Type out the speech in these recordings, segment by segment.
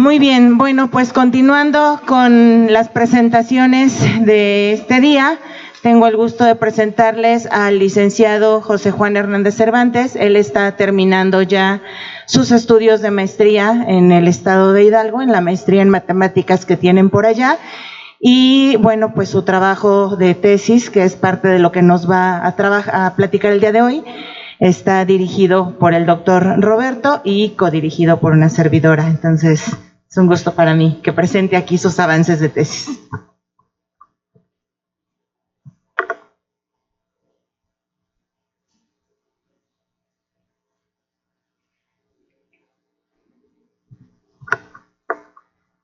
Muy bien, bueno, pues continuando con las presentaciones de este día, tengo el gusto de presentarles al licenciado José Juan Hernández Cervantes. Él está terminando ya sus estudios de maestría en el estado de Hidalgo, en la maestría en matemáticas que tienen por allá. Y bueno, pues su trabajo de tesis, que es parte de lo que nos va a platicar el día de hoy, está dirigido por el doctor Roberto y codirigido por una servidora. Entonces, es un gusto para mí que presente aquí sus avances de tesis.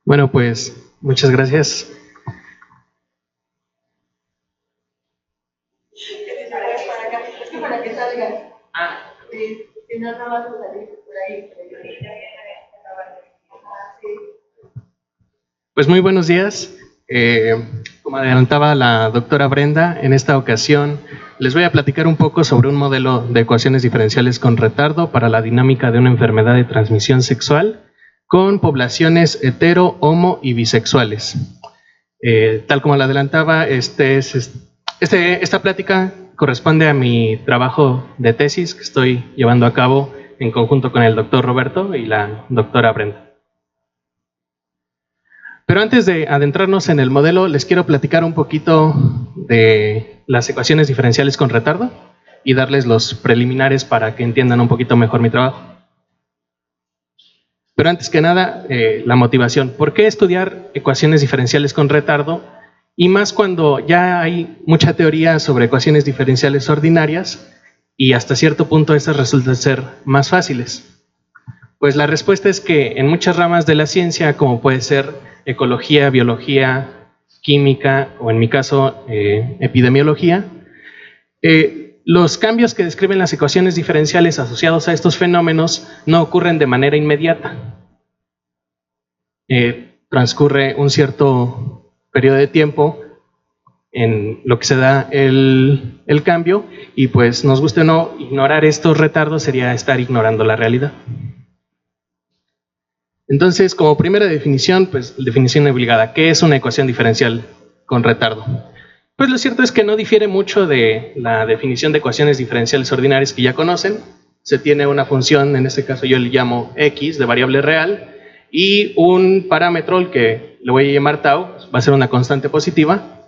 Bueno, pues muchas gracias. Para que salgas. Sí, si no, no vas a salir por ahí. Pues muy buenos días. Como adelantaba la doctora Brenda, en esta ocasión les voy a platicar un poco sobre un modelo de ecuaciones diferenciales con retardo para la dinámica de una enfermedad de transmisión sexual con poblaciones hetero, homo y bisexuales. Tal como la adelantaba, esta plática corresponde a mi trabajo de tesis que estoy llevando a cabo en conjunto con el doctor Roberto y la doctora Brenda. Pero antes de adentrarnos en el modelo, les quiero platicar un poquito de las ecuaciones diferenciales con retardo y darles los preliminares para que entiendan un poquito mejor mi trabajo. Pero antes que nada, la motivación. ¿Por qué estudiar ecuaciones diferenciales con retardo? Y más cuando ya hay mucha teoría sobre ecuaciones diferenciales ordinarias y hasta cierto punto estas resultan ser más fáciles. Pues la respuesta es que en muchas ramas de la ciencia, como puede ser ecología, biología, química o en mi caso epidemiología, los cambios que describen las ecuaciones diferenciales asociados a estos fenómenos no ocurren de manera inmediata. Transcurre un cierto periodo de tiempo en lo que se da el cambio y pues nos guste o no, ignorar estos retardos sería estar ignorando la realidad. Entonces, como primera definición, pues definición obligada, ¿qué es una ecuación diferencial con retardo? Pues lo cierto es que no difiere mucho de la definición de ecuaciones diferenciales ordinarias que ya conocen. Se tiene una función, en este caso yo le llamo x, de variable real, y un parámetro, al que le voy a llamar tau, va a ser una constante positiva,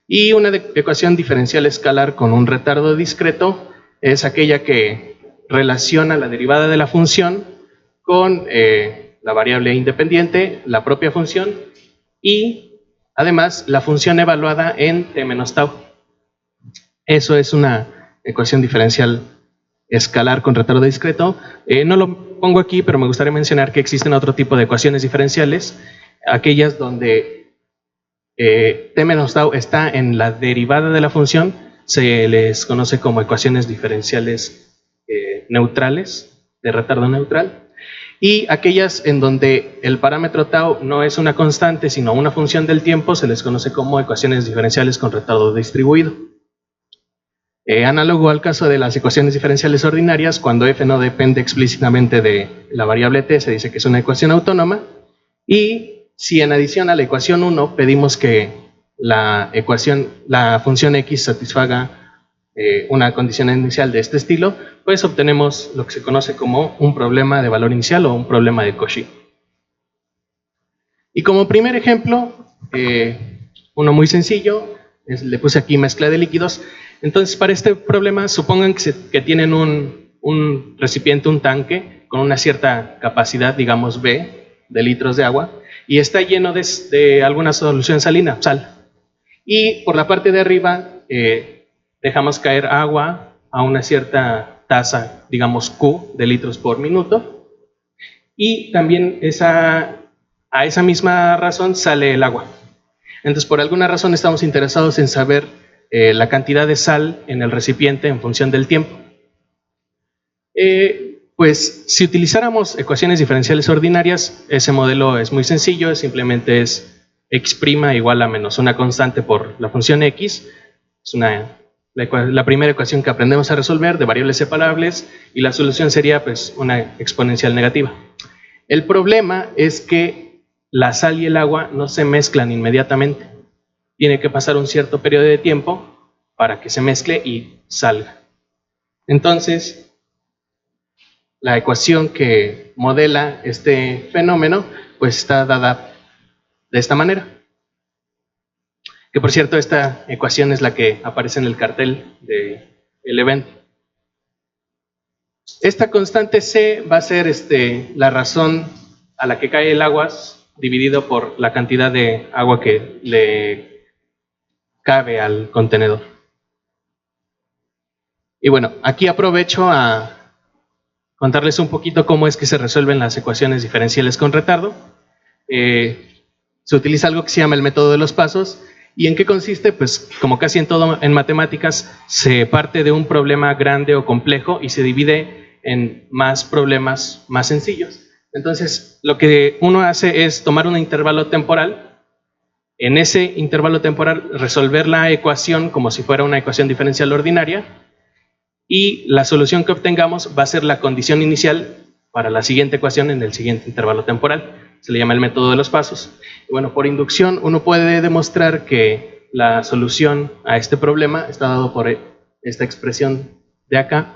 y una ecuación diferencial escalar con un retardo discreto es aquella que relaciona la derivada de la función con la variable independiente, la propia función y además la función evaluada en t menos tau. Eso es una ecuación diferencial escalar con retardo discreto. No lo pongo aquí, pero me gustaría mencionar que existen otro tipo de ecuaciones diferenciales, aquellas donde t menos tau está en la derivada de la función, se les conoce como ecuaciones diferenciales neutrales, de retardo neutral. Y aquellas en donde el parámetro tau no es una constante, sino una función del tiempo, se les conoce como ecuaciones diferenciales con retardo distribuido. Análogo al caso de las ecuaciones diferenciales ordinarias, cuando f no depende explícitamente de la variable t, se dice que es una ecuación autónoma. Y si en adición a la ecuación 1 pedimos que la función x satisfaga una condición inicial de este estilo, pues obtenemos lo que se conoce como un problema de valor inicial o un problema de Cauchy. Y como primer ejemplo, uno muy sencillo, le puse aquí mezcla de líquidos. Entonces, para este problema, supongan que tienen un recipiente, un tanque, con una cierta capacidad, digamos B, de litros de agua, y está lleno de alguna solución salina, sal. Y por la parte de arriba, dejamos caer agua a una cierta tasa, digamos Q, de litros por minuto, y también a esa misma razón sale el agua. Entonces, por alguna razón estamos interesados en saber la cantidad de sal en el recipiente en función del tiempo. Pues si utilizáramos ecuaciones diferenciales ordinarias, ese modelo es muy sencillo, simplemente es x' igual a menos una constante por la función x, es la primera ecuación que aprendemos a resolver de variables separables y la solución sería pues una exponencial negativa. El problema es que la sal y el agua no se mezclan inmediatamente. Tiene que pasar un cierto periodo de tiempo para que se mezcle y salga. Entonces, la ecuación que modela este fenómeno pues está dada de esta manera. Que por cierto, esta ecuación es la que aparece en el cartel del evento. Esta constante C va a ser la razón a la que cae el agua dividido por la cantidad de agua que le cabe al contenedor. Y bueno, aquí aprovecho a contarles un poquito cómo es que se resuelven las ecuaciones diferenciales con retardo. Se utiliza algo que se llama el método de los pasos. ¿Y en qué consiste? Pues como casi en todo en matemáticas, se parte de un problema grande o complejo y se divide en más problemas más sencillos. Entonces, lo que uno hace es tomar un intervalo temporal. En ese intervalo temporal resolver la ecuación como si fuera una ecuación diferencial ordinaria y la solución que obtengamos va a ser la condición inicial para la siguiente ecuación en el siguiente intervalo temporal. Se le llama el método de los pasos. Y bueno, por inducción uno puede demostrar que la solución a este problema está dado por esta expresión de acá,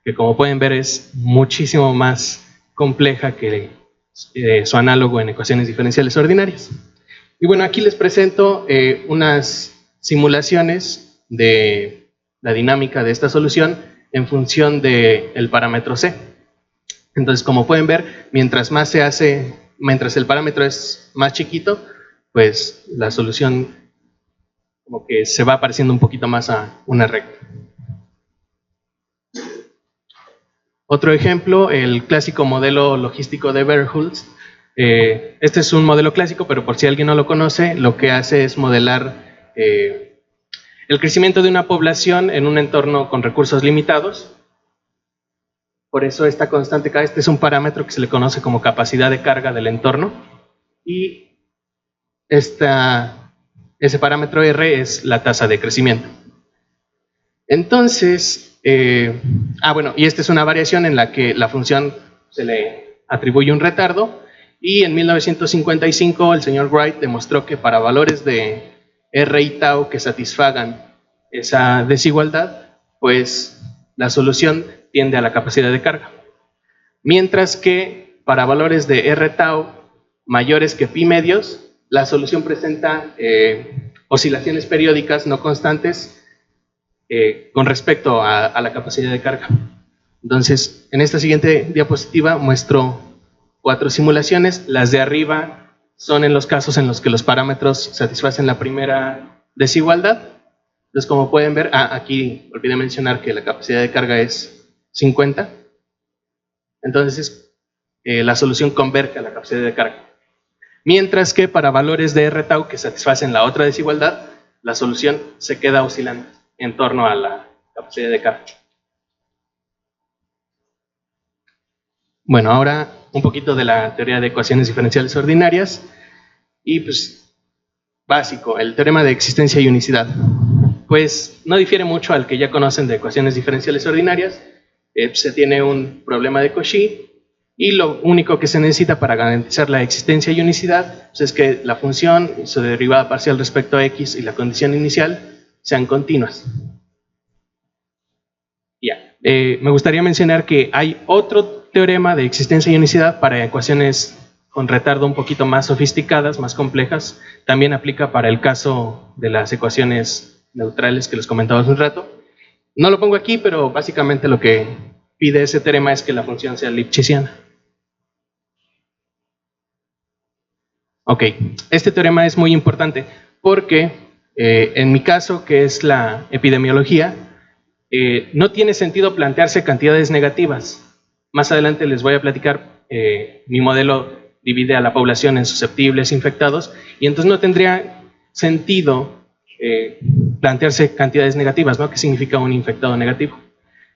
que como pueden ver es muchísimo más compleja que su análogo en ecuaciones diferenciales ordinarias. Y bueno, aquí les presento unas simulaciones de la dinámica de esta solución en función del parámetro C. Entonces, como pueden ver, mientras el parámetro es más chiquito, pues la solución como que se va pareciendo un poquito más a una recta. Otro ejemplo, el clásico modelo logístico de Verhulst. Este es un modelo clásico, pero por si alguien no lo conoce, lo que hace es modelar el crecimiento de una población en un entorno con recursos limitados. Por eso esta constante K, este es un parámetro que se le conoce como capacidad de carga del entorno. Y ese parámetro R es la tasa de crecimiento. Entonces, bueno, y esta es una variación en la que la función se le atribuye un retardo. Y en 1955 el señor Wright demostró que para valores de R y tau que satisfagan esa desigualdad, pues la solución tiende a la capacidad de carga. Mientras que para valores de R tau mayores que pi medios, la solución presenta oscilaciones periódicas no constantes con respecto a la capacidad de carga. Entonces, en esta siguiente diapositiva muestro 4 simulaciones. Las de arriba son en los casos en los que los parámetros satisfacen la primera desigualdad. Entonces, como pueden ver, aquí olvidé mencionar que la capacidad de carga es 50. Entonces, la solución converge a la capacidad de carga. Mientras que para valores de R tau que satisfacen la otra desigualdad, la solución se queda oscilando en torno a la capacidad de carga. Bueno, ahora un poquito de la teoría de ecuaciones diferenciales ordinarias y pues básico, el teorema de existencia y unicidad. Pues no difiere mucho al que ya conocen de ecuaciones diferenciales ordinarias. Se tiene un problema de Cauchy y lo único que se necesita para garantizar la existencia y unicidad pues es que la función y su derivada parcial respecto a x y la condición inicial sean continuas. Me gustaría mencionar que hay otro teorema de existencia y unicidad para ecuaciones con retardo un poquito más sofisticadas, más complejas. También aplica para el caso de las ecuaciones neutrales que les comentaba hace un rato. No lo pongo aquí, pero básicamente lo que pide ese teorema es que la función sea lipschitziana. Ok, este teorema es muy importante porque en mi caso, que es la epidemiología, no tiene sentido plantearse cantidades negativas. Más adelante les voy a platicar, mi modelo divide a la población en susceptibles, infectados, y entonces no tendría sentido plantearse cantidades negativas, ¿no? ¿Qué significa un infectado negativo?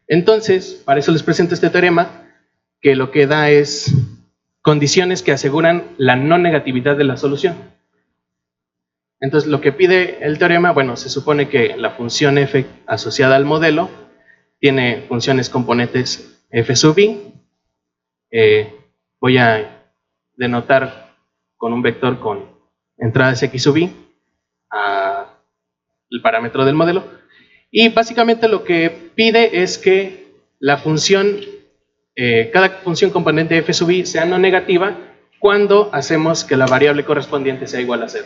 Entonces, para eso les presento este teorema, que lo que da es condiciones que aseguran la no negatividad de la solución. Entonces, lo que pide el teorema, bueno, se supone que la función f asociada al modelo tiene funciones componentes f sub i. Voy a denotar con un vector con entradas x sub i el parámetro del modelo. Y básicamente lo que pide es que la función, cada función componente f sub i sea no negativa cuando hacemos que la variable correspondiente sea igual a 0.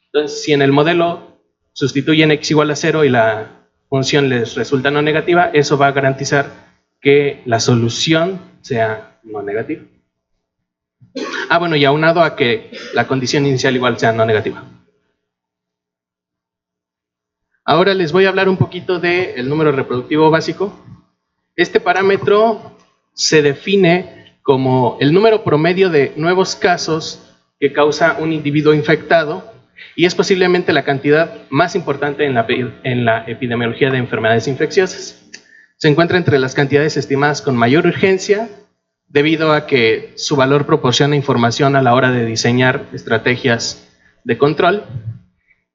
Entonces, si en el modelo sustituyen x igual a 0 y la función les resulta no negativa, eso va a garantizar que la solución sea no negativa. Bueno, y aunado a que la condición inicial igual sea no negativa. Ahora les voy a hablar un poquito del número reproductivo básico. Este parámetro se define como el número promedio de nuevos casos que causa un individuo infectado y es posiblemente la cantidad más importante en la epidemiología de enfermedades infecciosas. Se encuentra entre las cantidades estimadas con mayor urgencia debido a que su valor proporciona información a la hora de diseñar estrategias de control.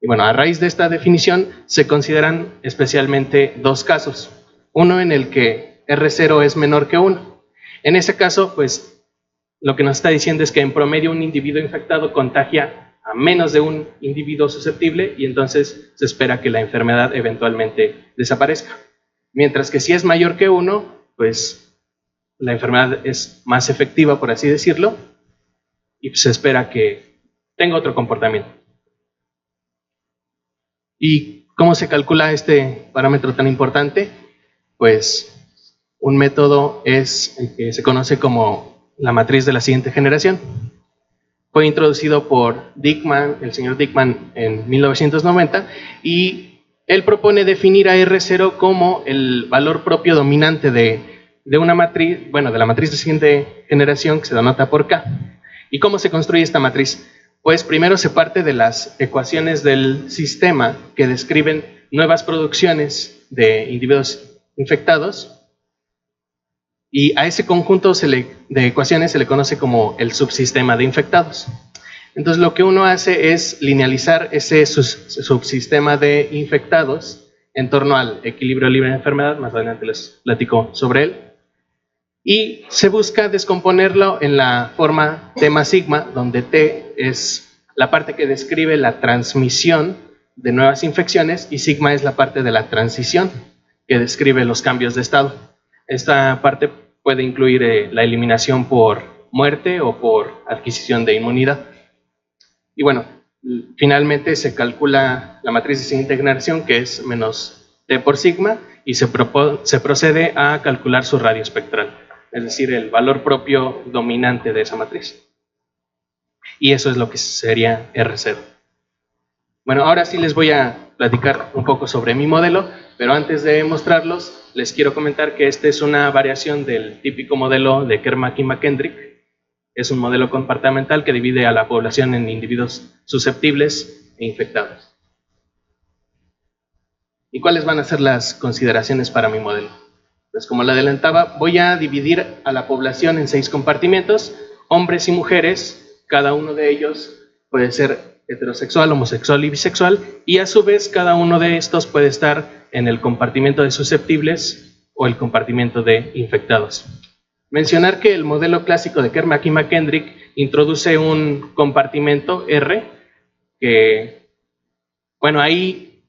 Y bueno, a raíz de esta definición se consideran especialmente dos casos. Uno en el que R0 es menor que 1. En ese caso, pues, lo que nos está diciendo es que en promedio un individuo infectado contagia a menos de un individuo susceptible y entonces se espera que la enfermedad eventualmente desaparezca. Mientras que si es mayor que 1, pues la enfermedad es más efectiva, por así decirlo, y se espera que tenga otro comportamiento. ¿Y cómo se calcula este parámetro tan importante? Pues un método es el que se conoce como la matriz de la siguiente generación. Fue introducido por Dickman, el señor Dickman, en 1990 y él propone definir a R0 como el valor propio dominante de una matriz, bueno, de la matriz de siguiente generación que se denota por K. ¿Y cómo se construye esta matriz? Pues primero se parte de las ecuaciones del sistema que describen nuevas producciones de individuos infectados y a ese conjunto de ecuaciones se le conoce como el subsistema de infectados. Entonces lo que uno hace es linealizar ese subsistema de infectados en torno al equilibrio libre de enfermedad, más adelante les platico sobre él, y se busca descomponerlo en la forma T más sigma, donde T es la parte que describe la transmisión de nuevas infecciones y sigma es la parte de la transición que describe los cambios de estado. Esta parte puede incluir la eliminación por muerte o por adquisición de inmunidad. Y bueno, finalmente se calcula la matriz de siguiente generación, que es menos T por sigma, y se procede a calcular su radio espectral, es decir, el valor propio dominante de esa matriz. Y eso es lo que sería R0. Bueno, ahora sí les voy a platicar un poco sobre mi modelo, pero antes de mostrarlos, les quiero comentar que esta es una variación del típico modelo de Kermack y McKendrick. Es un modelo comportamental que divide a la población en individuos susceptibles e infectados. ¿Y cuáles van a ser las consideraciones para mi modelo? Pues como le adelantaba, voy a dividir a la población en 6 compartimentos, hombres y mujeres, cada uno de ellos puede ser heterosexual, homosexual y bisexual, y a su vez cada uno de estos puede estar en el compartimento de susceptibles o el compartimento de infectados. Mencionar que el modelo clásico de Kermack y McKendrick introduce un compartimento R que, bueno, ahí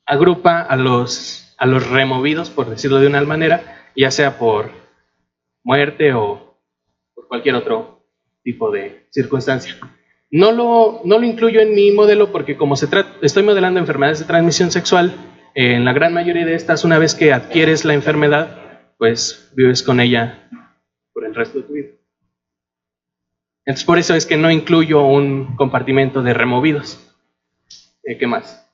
agrupa a los removidos, por decirlo de una manera, ya sea por muerte o por cualquier otro tipo de circunstancia. No lo incluyo en mi modelo porque como estoy modelando enfermedades de transmisión sexual, en la gran mayoría de estas, una vez que adquieres la enfermedad, pues vives con ella por el resto de tu vida. Entonces por eso es que no incluyo un compartimento de removidos. ¿Qué más?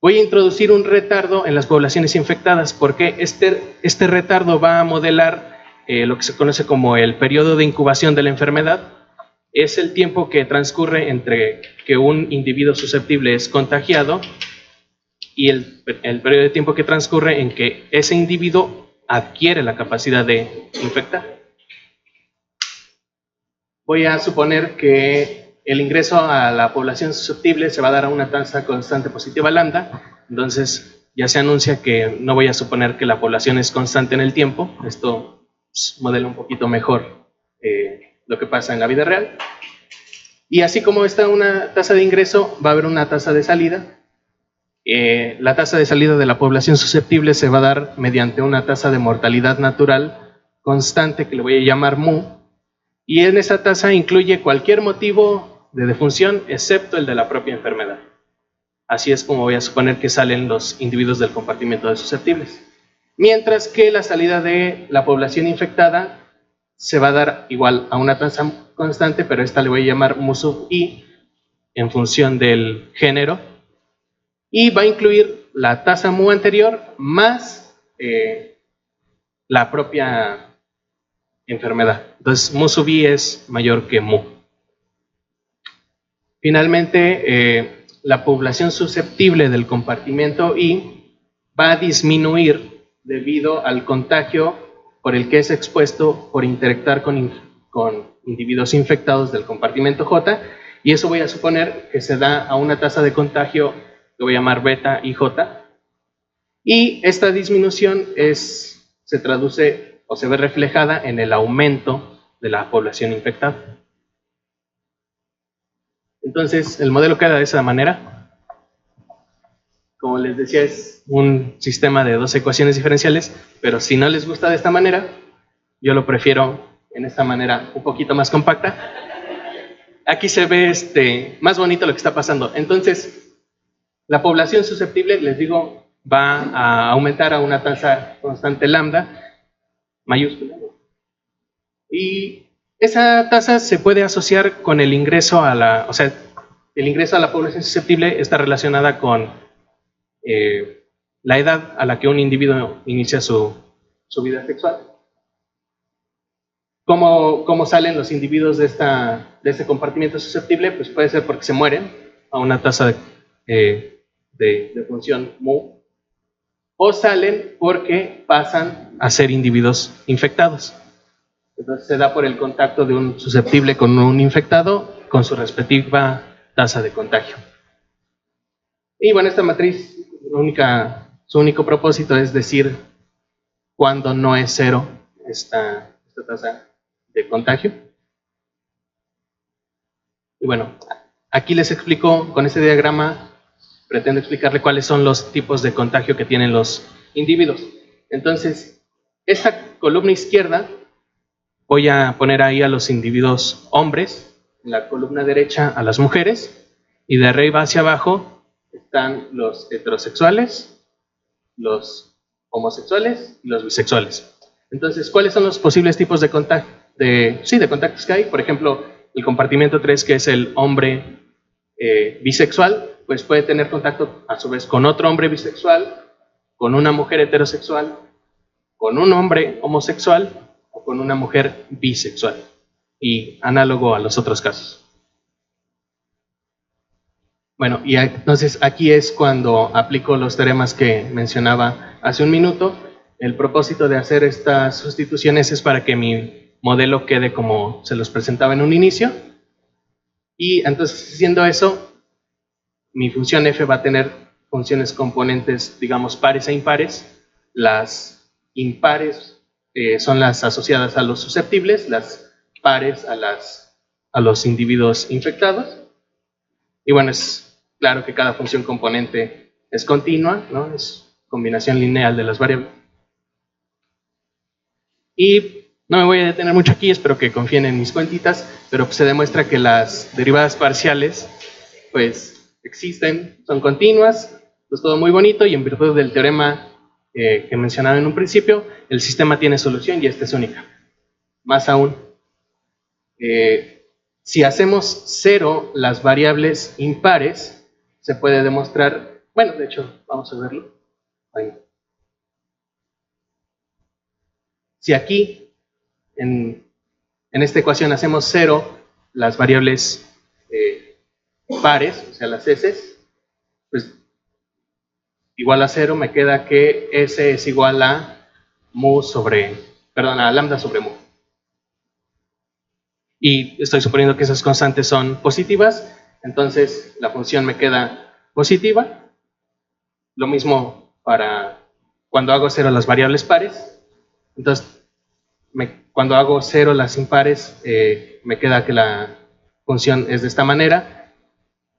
Voy a introducir un retardo en las poblaciones infectadas porque este retardo va a modelar lo que se conoce como el periodo de incubación de la enfermedad. Es el tiempo que transcurre entre que un individuo susceptible es contagiado y el periodo de tiempo que transcurre en que ese individuo adquiere la capacidad de infectar. Voy a suponer que el ingreso a la población susceptible se va a dar a una tasa constante positiva lambda, entonces ya se anuncia que no voy a suponer que la población es constante en el tiempo. Esto modela un poquito mejor lo que pasa en la vida real. Y así como está una tasa de ingreso, va a haber una tasa de salida. La tasa de salida de la población susceptible se va a dar mediante una tasa de mortalidad natural constante que le voy a llamar mu, y en esa tasa incluye cualquier motivo de defunción excepto el de la propia enfermedad. Así es como voy a suponer que salen los individuos del compartimiento de susceptibles. Mientras que la salida de la población infectada se va a dar igual a una tasa constante, pero esta le voy a llamar mu sub i en función del género, y va a incluir la tasa mu anterior más la propia enfermedad. Entonces, mu sub i es mayor que mu. Finalmente, la población susceptible del compartimento I va a disminuir debido al contagio por el que es expuesto por interactuar con individuos infectados del compartimento J, y eso voy a suponer que se da a una tasa de contagio que voy a llamar beta IJ, y esta disminución se traduce o se ve reflejada en el aumento de la población infectada. Entonces, el modelo queda de esa manera. Como les decía, es un sistema de dos ecuaciones diferenciales, pero si no les gusta de esta manera, yo lo prefiero en esta manera un poquito más compacta. Aquí se ve más bonito lo que está pasando. Entonces, la población susceptible, les digo, va a aumentar a una tasa constante lambda, mayúscula. Y esa tasa se puede asociar con el ingreso a la, o sea, el ingreso a la población susceptible está relacionada con la edad a la que un individuo inicia su vida sexual. ¿Cómo salen los individuos de este compartimiento susceptible? Pues puede ser porque se mueren a una tasa de función mu, o salen porque pasan a ser individuos infectados. Entonces se da por el contacto de un susceptible con un infectado con su respectiva tasa de contagio. Y bueno, esta matriz, su único propósito es decir cuándo no es cero esta tasa de contagio. Y bueno, aquí les explico, con este diagrama, pretendo explicarle cuáles son los tipos de contagio que tienen los individuos. Entonces, esta columna izquierda, voy a poner ahí a los individuos hombres, en la columna derecha a las mujeres, y de arriba hacia abajo están los heterosexuales, los homosexuales y los bisexuales. Entonces, ¿cuáles son los posibles tipos de contactos que hay? Por ejemplo, el compartimento 3, que es el hombre bisexual, pues puede tener contacto a su vez con otro hombre bisexual, con una mujer heterosexual, con un hombre homosexual o con una mujer bisexual, y análogo a los otros casos. Bueno, y entonces aquí es cuando aplico los teoremas que mencionaba hace un minuto. El propósito de hacer estas sustituciones es para que mi modelo quede como se los presentaba en un inicio, y entonces haciendo eso, mi función f va a tener funciones componentes, digamos, pares e impares. Las impares son las asociadas a los susceptibles, las pares a los individuos infectados. Y bueno, es claro que cada función componente es continua, ¿no? Es combinación lineal de las variables. Y no me voy a detener mucho aquí, espero que confíen en mis cuentitas, pero pues se demuestra que las derivadas parciales pues existen, son continuas, pues todo muy bonito, y en virtud del teorema que mencionaba en un principio, el sistema tiene solución y esta es única. Más aún, si hacemos cero las variables impares, se puede demostrar, bueno, de hecho, vamos a verlo. Ahí. Si aquí, en esta ecuación, hacemos cero las variables pares, o sea, las S, pues igual a cero, me queda que S es igual a a lambda sobre mu. Y estoy suponiendo que esas constantes son positivas, entonces la función me queda positiva. Lo mismo para cuando hago cero las variables pares. Entonces, Cuando hago 0 las impares, me queda que la función es de esta manera,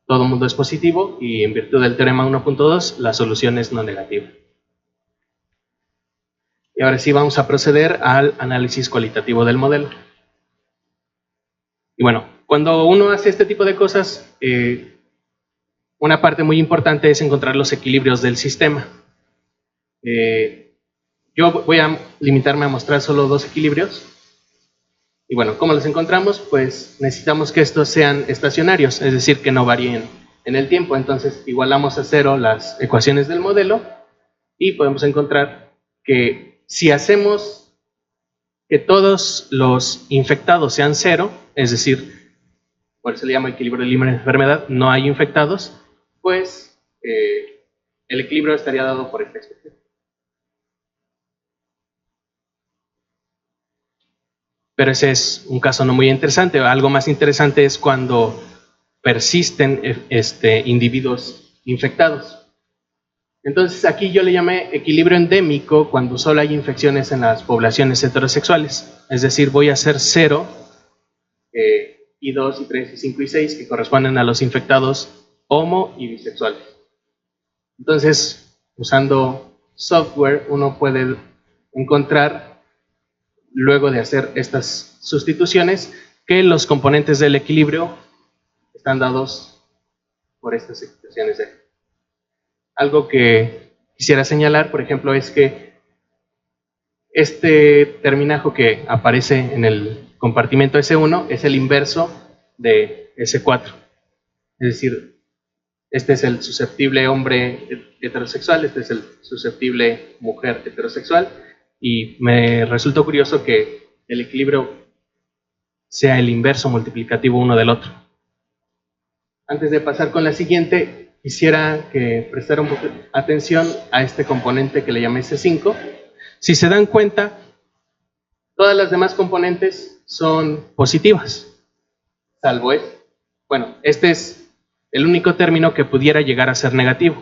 todo mundo es positivo y en virtud del teorema 1.2 la solución es no negativa. Y ahora sí vamos a proceder al análisis cualitativo del modelo. Y bueno, cuando uno hace este tipo de cosas, una parte muy importante es encontrar los equilibrios del sistema. Yo voy a limitarme a mostrar solo 2 equilibrios. Y bueno, ¿cómo los encontramos? Pues necesitamos que estos sean estacionarios, es decir, que no varíen en el tiempo. Entonces igualamos a 0 las ecuaciones del modelo y podemos encontrar que si hacemos que todos los infectados sean 0, es decir, por eso le llamo equilibrio libre de enfermedad, no hay infectados, pues el equilibrio estaría dado por esta expresión. Pero ese es un caso no muy interesante. Algo más interesante es cuando persisten individuos infectados. Entonces aquí yo le llamé equilibrio endémico cuando solo hay infecciones en las poblaciones heterosexuales. Es decir, voy a hacer 0, y 2, y 3, y 5, y 6, que corresponden a los infectados homo y bisexuales. Entonces, usando software, uno puede encontrar, luego de hacer estas sustituciones, que los componentes del equilibrio están dados por estas expresiones de. Algo que quisiera señalar, por ejemplo, es que este terminajo que aparece en el compartimento S1 es el inverso de S4. Es decir, este es el susceptible hombre heterosexual, este es el susceptible mujer heterosexual, y me resultó curioso que el equilibrio sea el inverso multiplicativo uno del otro. Antes de pasar con la siguiente, quisiera que prestara un poco de atención a este componente que le llamé C5. Si se dan cuenta, todas las demás componentes son positivas, salvo este. Bueno, este es el único término que pudiera llegar a ser negativo.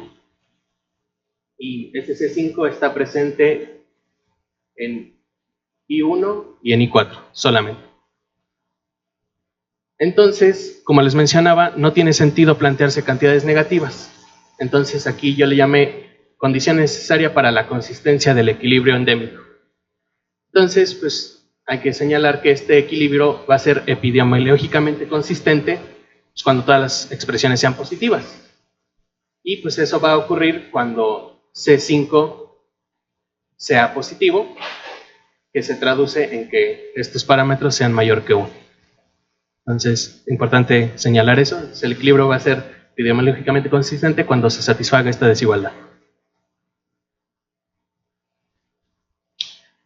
Y este C5 está presente en I1 y en I4 solamente. Entonces, como les mencionaba, no tiene sentido plantearse cantidades negativas. Entonces aquí yo le llamé condición necesaria para la consistencia del equilibrio endémico. Entonces, pues hay que señalar que este equilibrio va a ser epidemiológicamente consistente pues, cuando todas las expresiones sean positivas. Y pues eso va a ocurrir cuando C5 sea positivo, que se traduce en que estos parámetros sean mayor que 1. Entonces, es importante señalar eso. El equilibrio va a ser epidemiológicamente consistente cuando se satisfaga esta desigualdad.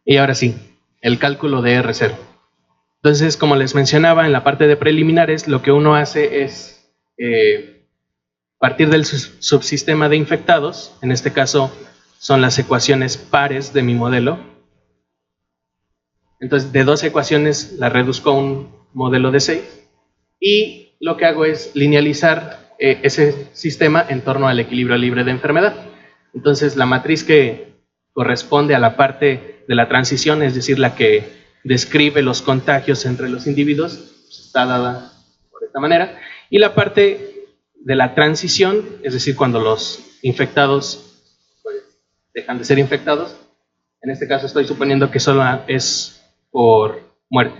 Y ahora sí, el cálculo de R0. Entonces, como les mencionaba, en la parte de preliminares, lo que uno hace es partir del subsistema de infectados, en este caso son las ecuaciones pares de mi modelo. Entonces, de 2 ecuaciones las reduzco a un modelo de 6 y lo que hago es linealizar ese sistema en torno al equilibrio libre de enfermedad. Entonces, la matriz que corresponde a la parte de la transición, es decir, la que describe los contagios entre los individuos, pues está dada por esta manera. Y la parte de la transición, es decir, cuando los infectados pues, dejan de ser infectados, en este caso estoy suponiendo que solo es por muerte.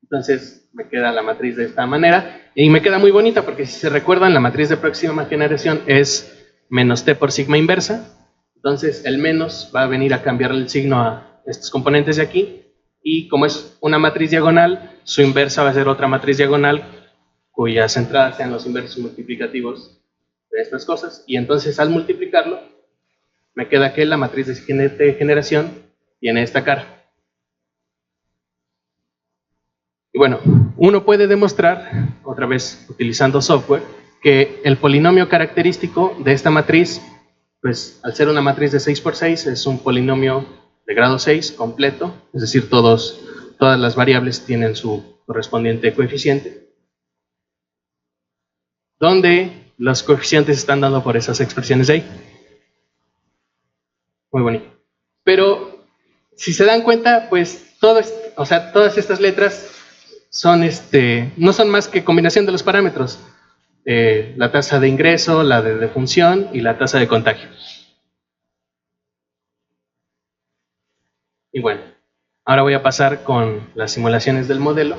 Entonces me queda la matriz de esta manera y me queda muy bonita porque si se recuerdan la matriz de próxima generación es menos t por sigma inversa. Entonces el menos va a venir a cambiar el signo a estos componentes de aquí y como es una matriz diagonal, su inversa va a ser otra matriz diagonal cuyas entradas sean los inversos multiplicativos de estas cosas y entonces al multiplicarlo me queda que la matriz de siguiente generación tiene esta cara. Y bueno, uno puede demostrar, otra vez utilizando software, que el polinomio característico de esta matriz, pues al ser una matriz de 6 por 6, es un polinomio de grado 6 completo, es decir, todas las variables tienen su correspondiente coeficiente, donde los coeficientes están dados por esas expresiones de ahí. Muy bonito. Pero, si se dan cuenta, pues todas estas letras son no son más que combinación de los parámetros. La tasa de ingreso, la de defunción y la tasa de contagio. Y bueno, ahora voy a pasar con las simulaciones del modelo.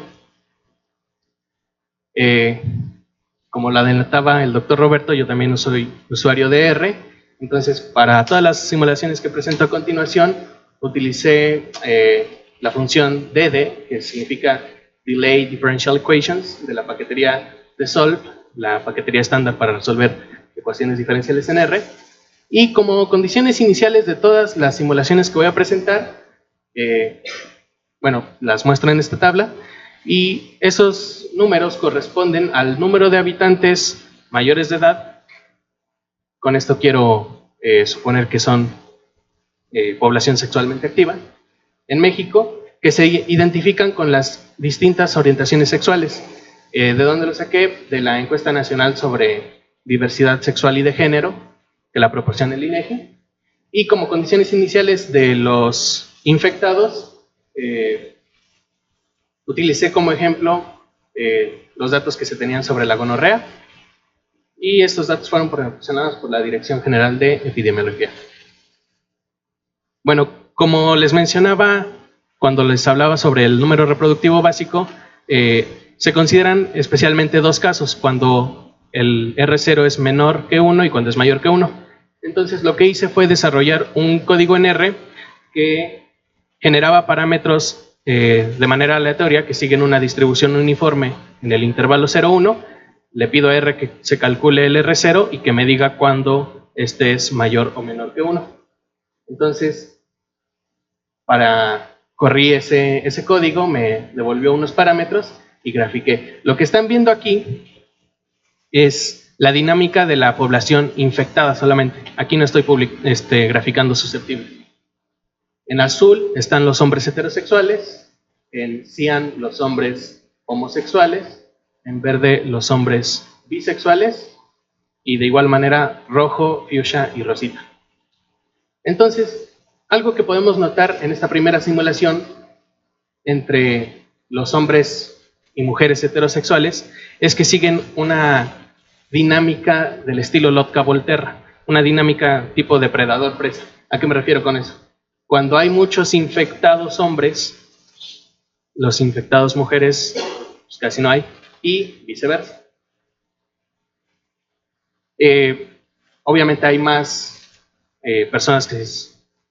Como la delataba el doctor Roberto, yo también soy usuario de R. Entonces, para todas las simulaciones que presento a continuación, utilicé la función DD, que significa Delay Differential Equations, de la paquetería de Solve, la paquetería estándar para resolver ecuaciones diferenciales en R. Y como condiciones iniciales de todas las simulaciones que voy a presentar, las muestro en esta tabla, y esos números corresponden al número de habitantes mayores de edad. Con esto quiero suponer que son población sexualmente activa en México, que se identifican con las distintas orientaciones sexuales. ¿De dónde lo saqué? De la encuesta nacional sobre diversidad sexual y de género, que la proporciona el INEGI. Y como condiciones iniciales de los infectados, utilicé como ejemplo los datos que se tenían sobre la gonorrea, y estos datos fueron proporcionados por la Dirección General de Epidemiología. Bueno, como les mencionaba cuando les hablaba sobre el número reproductivo básico, se consideran especialmente dos casos: cuando el R0 es menor que 1 y cuando es mayor que 1. Entonces lo que hice fue desarrollar un código en R que generaba parámetros de manera aleatoria que siguen una distribución uniforme en el intervalo 0,1. Le pido a R que se calcule el R0 y que me diga cuándo este es mayor o menor que 1. Entonces, corrí ese código, me devolvió unos parámetros y grafiqué. Lo que están viendo aquí es la dinámica de la población infectada solamente. Aquí no estoy graficando susceptible. En azul están los hombres heterosexuales, en cian los hombres homosexuales, en verde los hombres bisexuales, y de igual manera rojo, fucsia y rosita. Entonces, algo que podemos notar en esta primera simulación entre los hombres y mujeres heterosexuales es que siguen una dinámica del estilo Lotka-Volterra, una dinámica tipo depredador-presa. ¿A qué me refiero con eso? Cuando hay muchos infectados hombres, los infectados mujeres pues casi no hay, y viceversa. Obviamente hay más personas que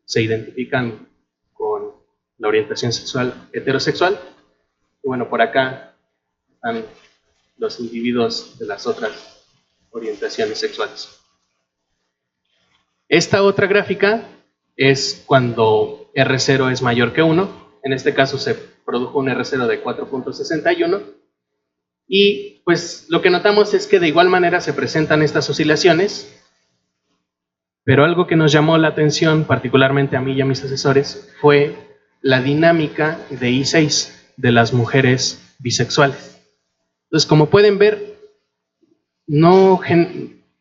se identifican con la orientación sexual heterosexual. Y bueno, por acá están los individuos de las otras orientaciones sexuales. Esta otra gráfica es cuando R0 es mayor que 1. En este caso se produjo un R0 de 4.61. Y pues lo que notamos es que de igual manera se presentan estas oscilaciones, pero algo que nos llamó la atención, particularmente a mí y a mis asesores, fue la dinámica de I6 de las mujeres bisexuales. Entonces, como pueden ver,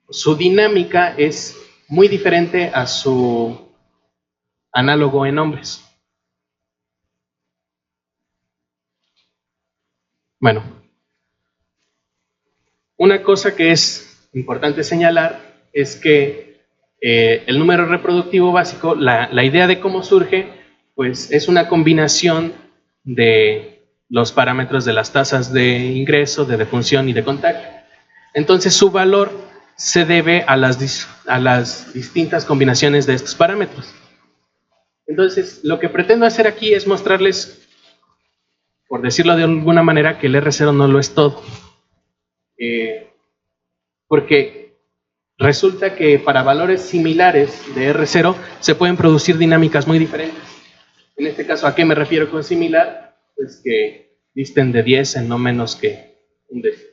su dinámica es muy diferente a su análogo en hombres. Bueno, una cosa que es importante señalar es que el número reproductivo básico, la idea de cómo surge, pues es una combinación de los parámetros de las tasas de ingreso, de defunción y de contagio. Entonces su valor se debe a las distintas combinaciones de estos parámetros. Entonces lo que pretendo hacer aquí es mostrarles, por decirlo de alguna manera, que el R0 no lo es todo. Porque resulta que para valores similares de R0 se pueden producir dinámicas muy diferentes. En este caso, ¿a qué me refiero con similar? Pues que disten de 10 en no menos que un décimo.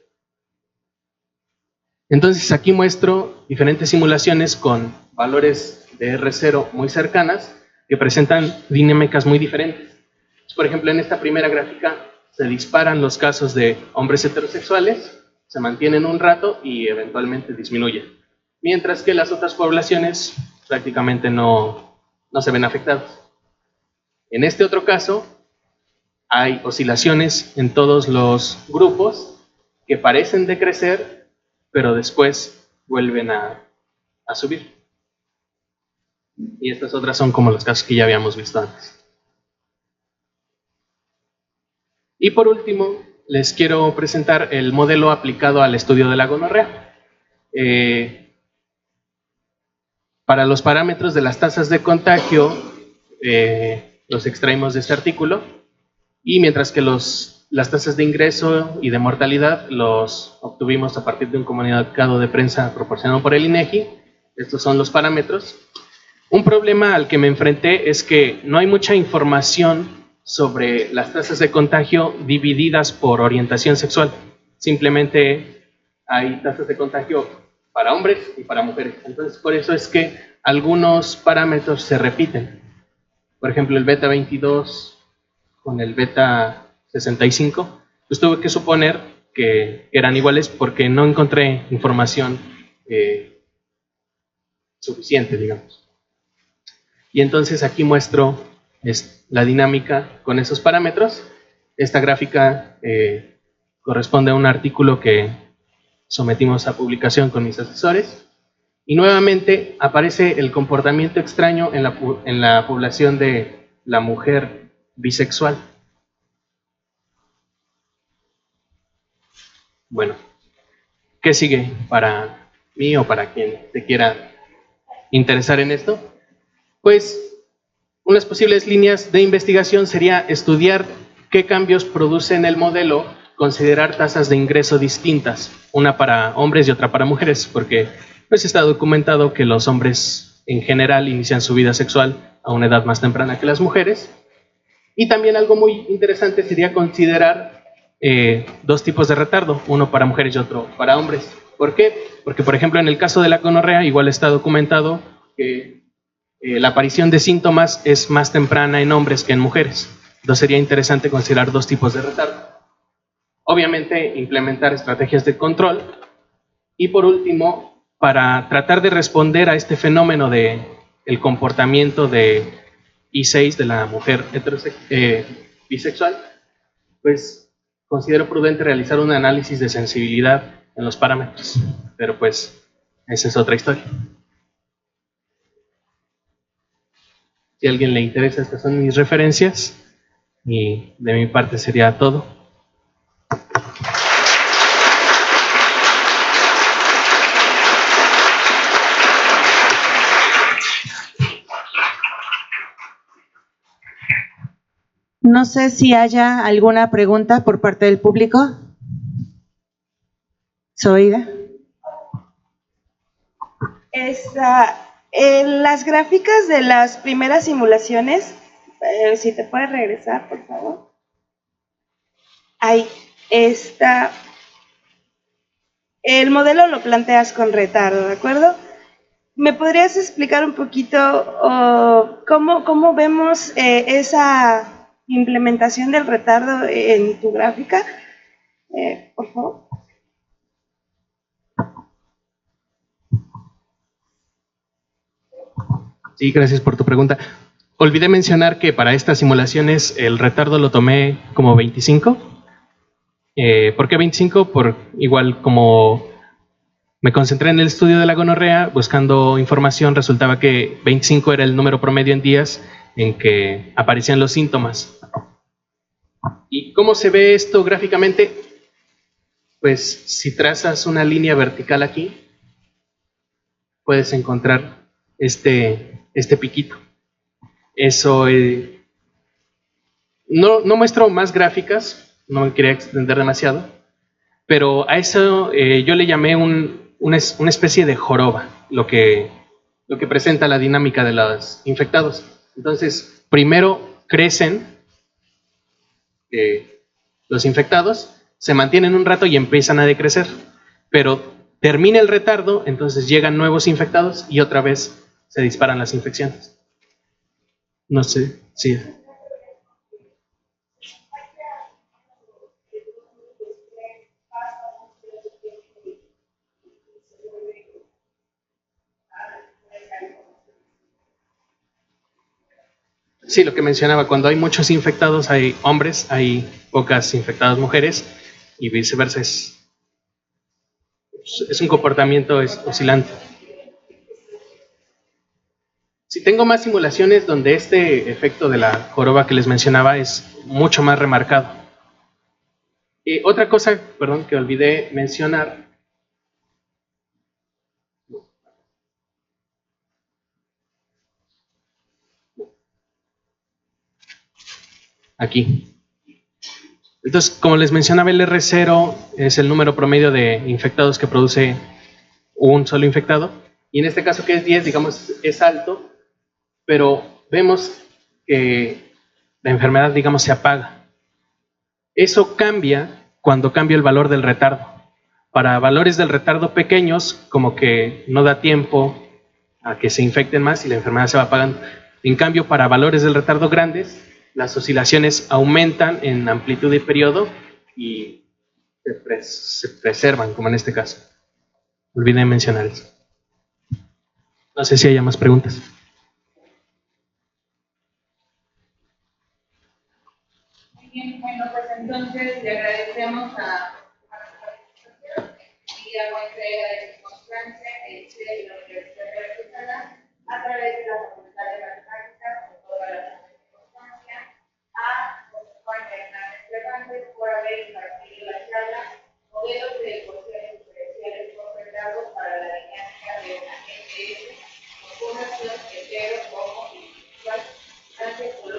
Entonces aquí muestro diferentes simulaciones con valores de R0 muy cercanas que presentan dinámicas muy diferentes. Por ejemplo, en esta primera gráfica se disparan los casos de hombres heterosexuales, se mantienen un rato y eventualmente disminuyen. Mientras que las otras poblaciones prácticamente no se ven afectadas. En este otro caso, hay oscilaciones en todos los grupos que parecen decrecer, pero después vuelven a subir. Y estas otras son como los casos que ya habíamos visto antes. Y por último, les quiero presentar el modelo aplicado al estudio de la gonorrea. Para los parámetros de las tasas de contagio, los extraímos de este artículo, y mientras que las tasas de ingreso y de mortalidad los obtuvimos a partir de un comunicado de prensa proporcionado por el INEGI. Estos son los parámetros. Un problema al que me enfrenté es que no hay mucha información sobre las tasas de contagio divididas por orientación sexual. Simplemente hay tasas de contagio para hombres y para mujeres. Entonces, por eso es que algunos parámetros se repiten. Por ejemplo, el beta 22 con el beta 65, pues tuve que suponer que eran iguales porque no encontré información suficiente, digamos. Y entonces aquí muestro la dinámica con esos parámetros. Esta gráfica corresponde a un artículo que sometimos a publicación con mis asesores. Y nuevamente aparece el comportamiento extraño en la población de la mujer bisexual. Bueno, ¿qué sigue para mí o para quien te quiera interesar en esto? Pues unas posibles líneas de investigación sería estudiar qué cambios produce en el modelo considerar tasas de ingreso distintas, una para hombres y otra para mujeres, porque pues está documentado que los hombres en general inician su vida sexual a una edad más temprana que las mujeres. Y también algo muy interesante sería considerar dos tipos de retardo, uno para mujeres y otro para hombres. ¿Por qué? Porque, por ejemplo, en el caso de la gonorrea, igual está documentado que la aparición de síntomas es más temprana en hombres que en mujeres. Entonces sería interesante considerar dos tipos de retardo. Obviamente, implementar estrategias de control. Y por último, para tratar de responder a este fenómeno de el comportamiento de I6 de la mujer bisexual, pues considero prudente realizar un análisis de sensibilidad en los parámetros. Pero pues, esa es otra historia. Si a alguien le interesa, estas son mis referencias y de mi parte sería todo. No sé si haya alguna pregunta por parte del público. Zoida. En las gráficas de las primeras simulaciones, si te puedes regresar, por favor. Ahí está. El modelo lo planteas con retardo, ¿de acuerdo? ¿Me podrías explicar un poquito cómo vemos esa implementación del retardo en tu gráfica? Por favor. Sí, gracias por tu pregunta. Olvidé mencionar que para estas simulaciones el retardo lo tomé como 25. ¿Por qué 25? Por igual como me concentré en el estudio de la gonorrea, buscando información, resultaba que 25 era el número promedio en días en que aparecían los síntomas. ¿Y cómo se ve esto gráficamente? Pues si trazas una línea vertical aquí, puedes encontrar este piquito. Eso, no muestro más gráficas, no me quería extender demasiado, pero a eso yo le llamé una especie de joroba, lo que presenta la dinámica de los infectados. Entonces, primero crecen los infectados, se mantienen un rato y empiezan a decrecer, pero termina el retardo, entonces llegan nuevos infectados y otra vez se disparan las infecciones. No sé, sí. Sí, lo que mencionaba, cuando hay muchos infectados hay hombres, hay pocas infectadas mujeres y viceversa, es un comportamiento oscilante. Si tengo más simulaciones donde este efecto de la joroba que les mencionaba es mucho más remarcado. Otra cosa, perdón, que olvidé mencionar. Aquí. Entonces, como les mencionaba, el R0 es el número promedio de infectados que produce un solo infectado. Y en este caso, que es 10, digamos, es alto, pero vemos que la enfermedad, digamos, se apaga. Eso cambia cuando cambia el valor del retardo. Para valores del retardo pequeños, como que no da tiempo a que se infecten más y la enfermedad se va apagando. En cambio, para valores del retardo grandes, las oscilaciones aumentan en amplitud y periodo y se preservan, como en este caso. Olvidé mencionar eso. No sé si haya más preguntas. Muy bien, bueno, pues entonces le agradecemos a su participación y a muestra de su constancia de la Universidad de Veracruzana a través de la Facultad de Matemáticas con toda la constancia, a José Juan Hernández Cervantes por haber impartido la charla Modelos de ecuaciones diferenciales por retardo para la dinámica de una ETS con formación entero como individual. Gracias por